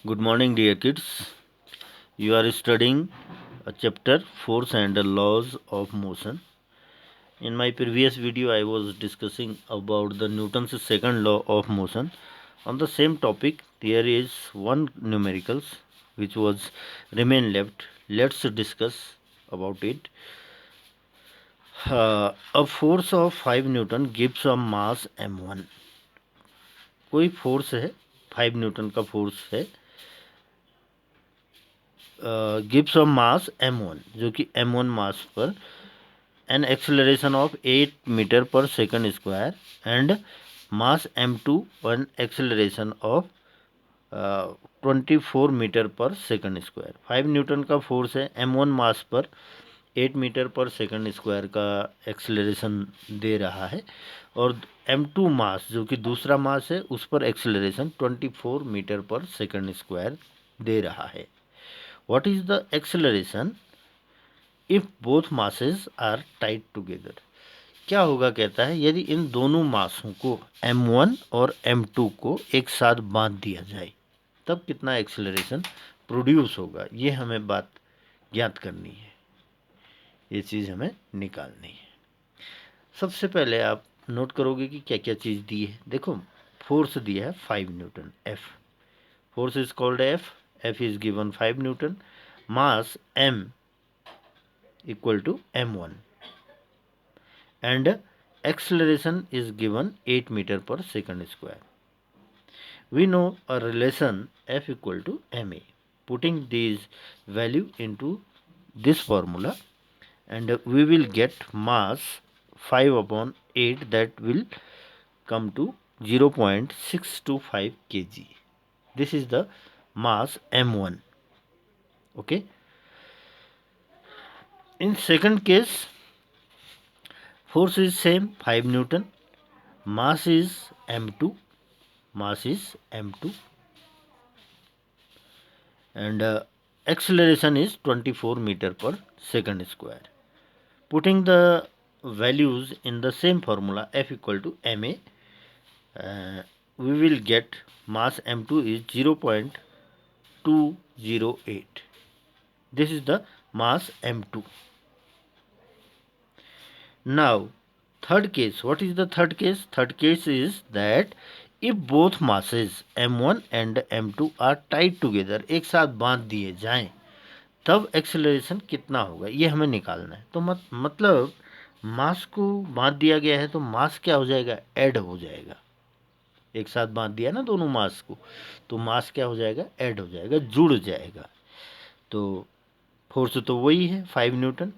Good morning, dear kids. You are studying chapter Force and the Laws of Motion. In my previous video, I was discussing about the Newton's second law of motion. On the same topic, there is one numericals which was remain left. Let's discuss about it. A force of 5 Newton gives a mass m1. कोई force है 5 newton का force है gives of mass m1 जो कि m1 mass पर an acceleration of 8 meter per second square and mass m2 one acceleration of 24 meter per second square. 5 newton का force है, m1 mass पर 8 मीटर पर सेकंड स्क्वायर का acceleration दे रहा है और m2 मास जो कि दूसरा मास है उस पर acceleration 24 meter per second square दे रहा है। What is the acceleration if both masses are tied together? क्या होगा कहता है यदि इन दोनों मासों को m1 और m2 को एक साथ बांध दिया जाए तब कितना एक्सेलरेशन प्रोड्यूस होगा। ये हमें बात ज्ञात करनी है, ये चीज़ हमें निकालनी है। सबसे पहले आप नोट करोगे कि क्या क्या चीज़ दी है। देखो फोर्स दिया है 5 Newton F, force is called F is given 5 Newton, mass m equal to m1 and acceleration is given 8 meter per second square. We know a relation F equal to ma. Putting these value into this formula and we will get mass 5 upon 8 that will come to 0.625 kg. This is the mass m1. Okay. In second case, force is same 5 Newton, mass is m2, and acceleration is 24 meter per second square. Putting the values in the same formula F equal to ma, we will get mass m2 is 0.208. This is the mass m2. Now third case, what is the third case? Third case is that if both masses m1 and m2 are tied together, एक साथ बांध दिए जाएं तब acceleration कितना होगा ये हमें निकालना है। तो मतलब मास को बांध दिया गया है तो मास क्या हो जाएगा, ऐड हो जाएगा। एक साथ बांध दिया ना दोनों मास को तो मास क्या हो जाएगा, ऐड हो जाएगा, जुड़ जाएगा। तो फोर्स तो वही है 5 न्यूटन।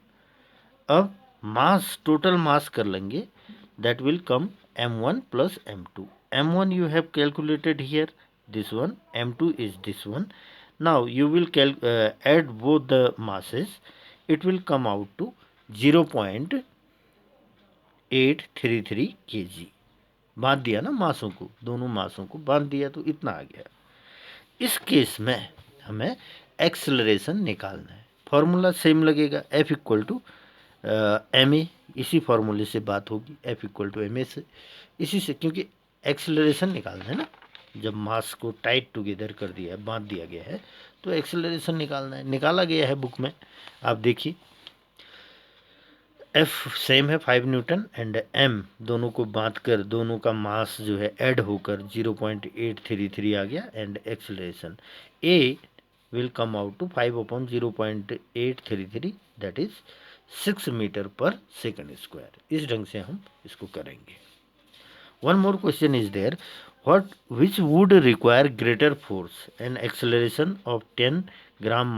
अब मास टोटल मास कर लेंगे, that will come m1 plus m2. m1 you have calculated here, this one, m2 is this one. Now you will add both the masses, it will come out to 0.833 kg. बांध दिया ना मासों को, दोनों मासों को बांध दिया तो इतना आ गया। इस केस में हमें एक्सेलरेशन निकालना है। फॉर्मूला सेम लगेगा, F इक्वल टू ma, इसी फॉर्मूले से बात होगी, F इक्वल टू ma से, इसी से, क्योंकि एक्सेलरेशन निकालना है ना। जब मास को टाइट टुगेदर कर दिया है, बांध दिया गया है तो एक्सेलरेशन निकालना है। निकाला गया है बुक में, आप देखिए। F सेम है 5 न्यूटन एंड m दोनों को बांध कर दोनों का मास जो है ऐड होकर 0.833 आ गया and acceleration a will come out to 5 upon 0.833 that is 6 meter per second square. इस ढंग से हम इसको करेंगे। One more question is there, which would require greater force and acceleration of 10 gram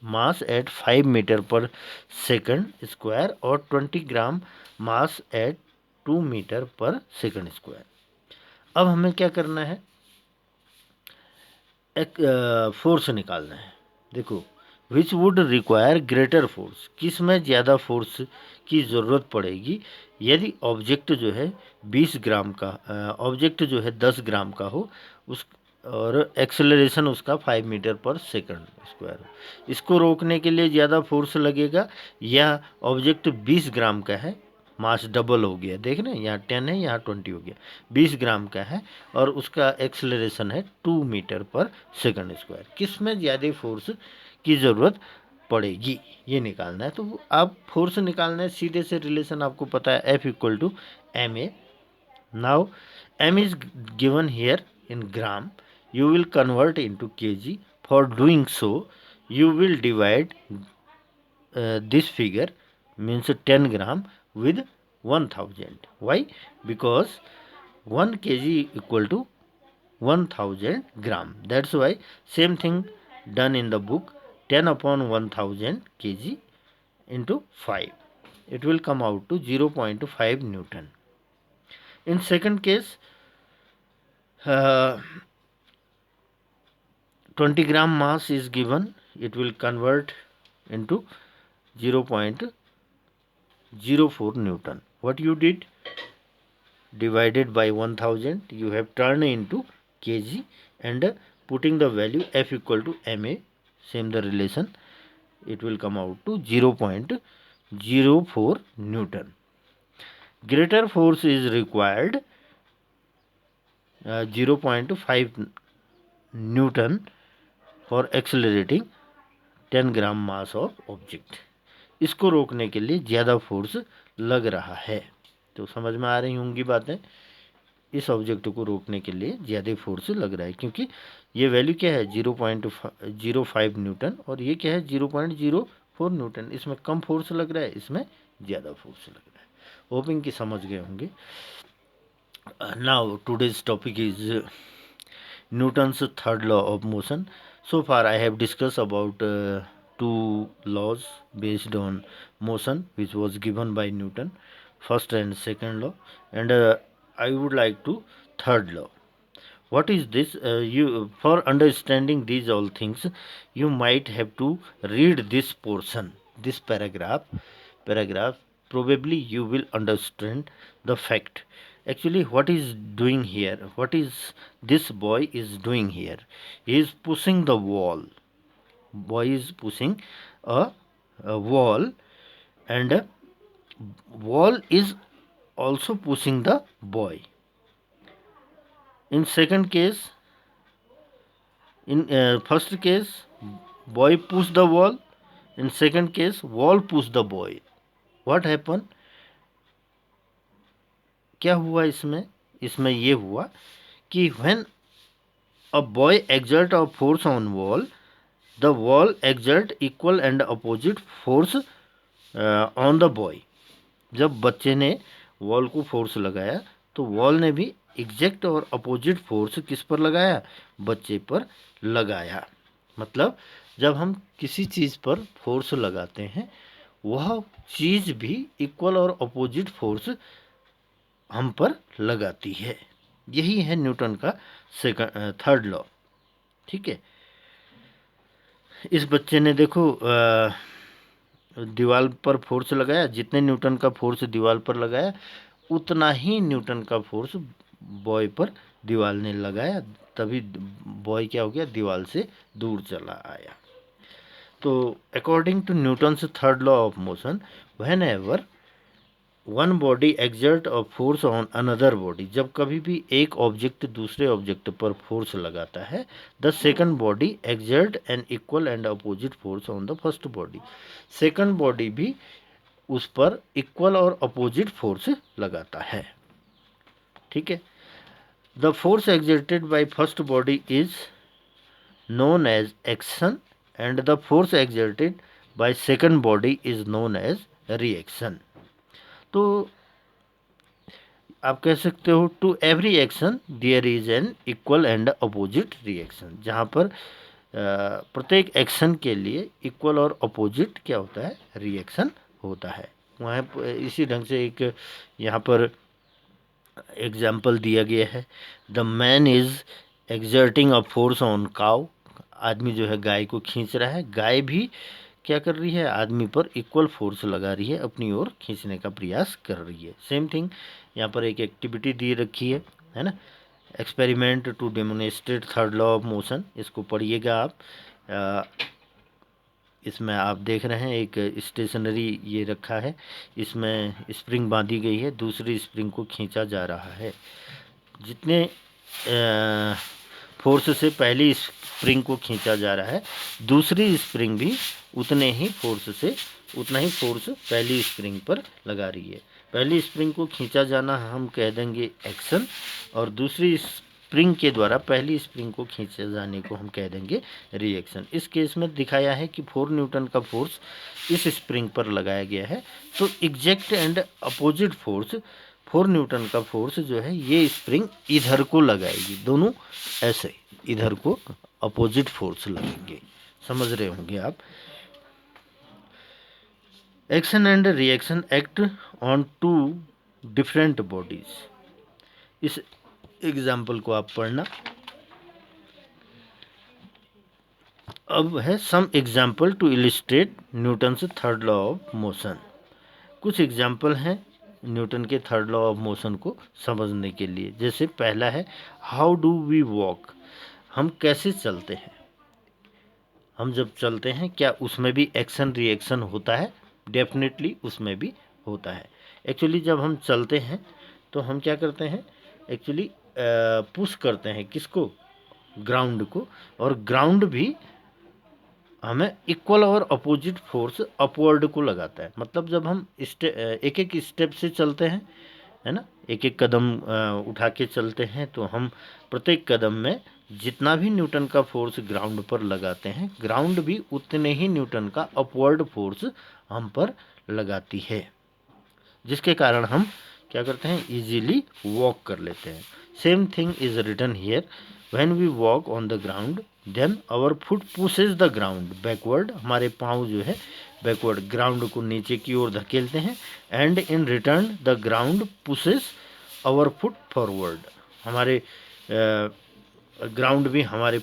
mass at 5 meter per second square और 20 ग्राम मास at 2 metre per second square. अब हमें क्या करना है, एक फोर्स निकालना है। देखो which would require greater force, किस में ज़्यादा फोर्स की ज़रूरत पड़ेगी यदि ऑब्जेक्ट जो है 20 ग्राम का, ऑब्जेक्ट जो है 10 ग्राम का हो उस और एक्सेलरेशन उसका 5 मीटर पर सेकंड स्क्वायर हो। इसको रोकने के लिए ज़्यादा फोर्स लगेगा या ऑब्जेक्ट 20 ग्राम का है मास डबल हो गया, देख रहे हैं, यहाँ 10 है, यहाँ 20 हो गया, 20 ग्राम का है, और उसका एक्सेलरेशन है 2 मीटर पर सेकंड स्क्वायर। किस में ज़्यादा फोर्स की ज़रूरत पड़ेगी, ये निकालना है। तो आप फोर्स निकालना है, सीधे से रिलेशन आपको पता है, F equal to M A. Now m is given here in gram, you will convert into kg. For doing so, you will divide this figure, means 10 gram, with 1000. Why? Because 1 kg equal to 1000 gram. That's why same thing done in the book, 10 upon 1000 kg into 5. It will come out to 0.5 Newton. In second case, 20 gram mass is given, it will convert into 0.04 Newton. What you did? Divided by 1000, you have turned into kg, and putting the value F equal to ma, same the relation, it will come out to 0.04 Newton. Greater force is required, 0.5 Newton for accelerating 10 gram mass of object. इसको रोकने के लिए ज़्यादा force लग रहा है। तो समझ में आ रही होंगी बातें, इस ऑब्जेक्ट को रोकने के लिए ज़्यादा फोर्स लग रहा है, क्योंकि ये वैल्यू क्या है 0.05 न्यूटन, और ये क्या है 0.04 न्यूटन। इसमें कम फोर्स लग रहा है, इसमें ज़्यादा फोर्स लग रहा है। होपिंग कि समझ गए होंगे। Now today's topic is Newton's third law of motion. So far I have discussed about two laws based on motion which was given by Newton, first and second law, and I would like to third law. What is this? You, for understanding these all things, you might have to read this portion, this paragraph. Probably you will understand the fact. Actually, what is doing here? What is this boy is doing here? He is pushing the wall. Boy is pushing a wall, and wall is also pushing the boy. In second case, in first case, boy push the wall. In second case, wall push the boy. What happened? क्या हुआ इसमें? इसमें ये हुआ कि when a boy exert a force on wall, the wall exert equal and opposite force on the boy. जब बच्चे ने वॉल को फोर्स लगाया तो वॉल ने भी एग्जैक्ट और अपोजिट फोर्स किस पर लगाया? बच्चे पर लगाया। मतलब जब हम किसी चीज़ पर फोर्स लगाते हैं, वह चीज़ भी इक्वल और अपोजिट फोर्स हम पर लगाती है। यही है न्यूटन का थर्ड लॉ। ठीक है, इस बच्चे ने देखो दीवार पर फोर्स लगाया, जितने न्यूटन का फोर्स दीवार पर लगाया उतना ही न्यूटन का फोर्स बॉय पर दीवार ने लगाया, तभी बॉय क्या हो गया? दीवार से दूर चला आया। तो according to Newton's third law of motion, whenever one body exert a force on another body, जब कभी भी एक ऑब्जेक्ट दूसरे ऑब्जेक्ट पर फोर्स लगाता है, the second body exert an equal and opposite force on the first body, second body भी उस पर इक्वल और अपोजिट फोर्स लगाता है। ठीक है, the force exerted by first body is known as action and the force exerted by second body is known as reaction. तो आप कह सकते हो to every action there is an equal and opposite reaction, जहाँ पर प्रत्येक action के लिए इक्वल और अपोजिट क्या होता है? रिएक्शन होता है। वहाँ इसी ढंग से एक यहाँ पर एग्जाम्पल दिया गया है, the man is exerting a force on cow, आदमी जो है गाय को खींच रहा है, गाय भी क्या कर रही है? आदमी पर इक्वल फोर्स लगा रही है, अपनी ओर खींचने का प्रयास कर रही है। सेम थिंग यहाँ पर एक एक्टिविटी दी रखी है ना, experiment to demonstrate third law of motion, इसको पढ़िएगा आप। इसमें आप देख रहे हैं एक स्टेशनरी ये रखा है, इसमें स्प्रिंग बांधी गई है, दूसरी स्प्रिंग को खींचा जा रहा है। जितने फोर्स से पहली स्प्रिंग को खींचा जा रहा है, दूसरी स्प्रिंग भी उतना ही फोर्स पहली स्प्रिंग पर लगा रही है। पहली स्प्रिंग को खींचा जाना हम कह देंगे एक्शन, और दूसरी स्प्रिंग के द्वारा पहली स्प्रिंग को खींचे जाने को हम कह देंगे रिएक्शन। इस केस में दिखाया है कि 4 न्यूटन का फोर्स इस स्प्रिंग पर लगाया गया है, तो exact and opposite force 4 Newton का फोर्स जो है ये स्प्रिंग इधर को लगाएगी, दोनों ऐसे इधर को अपोजिट फोर्स लगेंगे। समझ रहे होंगे आप। Action and reaction act on 2 different bodies. इस एग्जाम्पल को आप पढ़ना। अब है some example to illustrate Newton's third law of motion. कुछ एग्जाम्पल हैं न्यूटन के थर्ड लॉ ऑफ मोशन को समझने के लिए। जैसे पहला है हाउ डू वी वॉक, हम कैसे चलते हैं। हम जब चलते हैं क्या उसमें भी एक्शन रिएक्शन होता है? डेफिनेटली उसमें भी होता है। एक्चुअली जब हम चलते हैं तो हम क्या करते हैं, एक्चुअली पुश करते हैं किसको? ग्राउंड को, और ग्राउंड भी हमें इक्वल और अपोजिट फोर्स अपवर्ड को लगाता है। मतलब जब हम एक एक स्टेप से चलते हैं, है ना, एक एक कदम उठा के चलते हैं, तो हम प्रत्येक कदम में जितना भी न्यूटन का फोर्स ग्राउंड पर लगाते हैं, ग्राउंड भी उतने ही न्यूटन का अपवर्ड फोर्स हम पर लगाती है, जिसके कारण हम क्या करते हैं, इजीली वॉक कर लेते हैं। Same thing is written here, when we walk on the ground then our foot pushes the ground backward, हमारे पाँव जो है बैकवर्ड ग्राउंड को नीचे की ओर धकेलते हैं, and in return the ground pushes our foot forward, हमारे ग्राउंड भी हमारे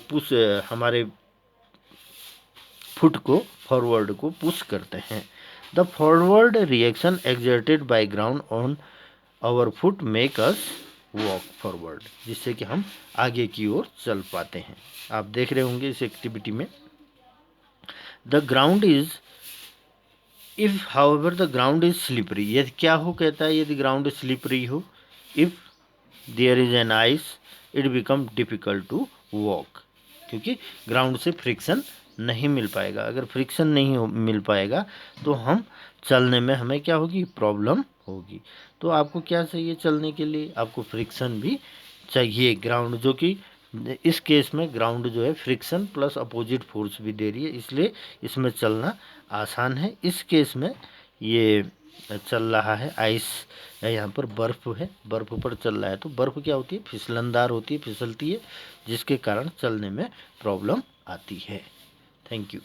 फुट को फॉरवर्ड को पुश करते हैं। The forward reaction exerted by ground on our foot make us walk forward, जिससे कि हम आगे की ओर चल पाते हैं। आप देख रहे होंगे इस एक्टिविटी में। The ground is if however the ground is slippery, यदि क्या हो कहता है, यदि ग्राउंड स्लिपरी हो, if there is an ice it become difficult to walk, क्योंकि ग्राउंड से फ्रिक्शन नहीं मिल पाएगा। अगर फ्रिक्शन नहीं मिल पाएगा तो हम चलने में हमें क्या होगी, प्रॉब्लम होगी। तो आपको क्या चाहिए चलने के लिए, आपको फ्रिक्शन भी चाहिए ग्राउंड, जो कि इस केस में ग्राउंड जो है फ्रिक्शन प्लस अपोजिट फोर्स भी दे रही है, इसलिए इसमें चलना आसान है। इस केस में ये चल रहा है आइस है, यहाँ पर बर्फ़ है, बर्फ़ पर चल रहा है, तो बर्फ़ क्या होती है, फिसलनदार होती है, फिसलती है, जिसके कारण चलने में प्रॉब्लम आती है। Thank you.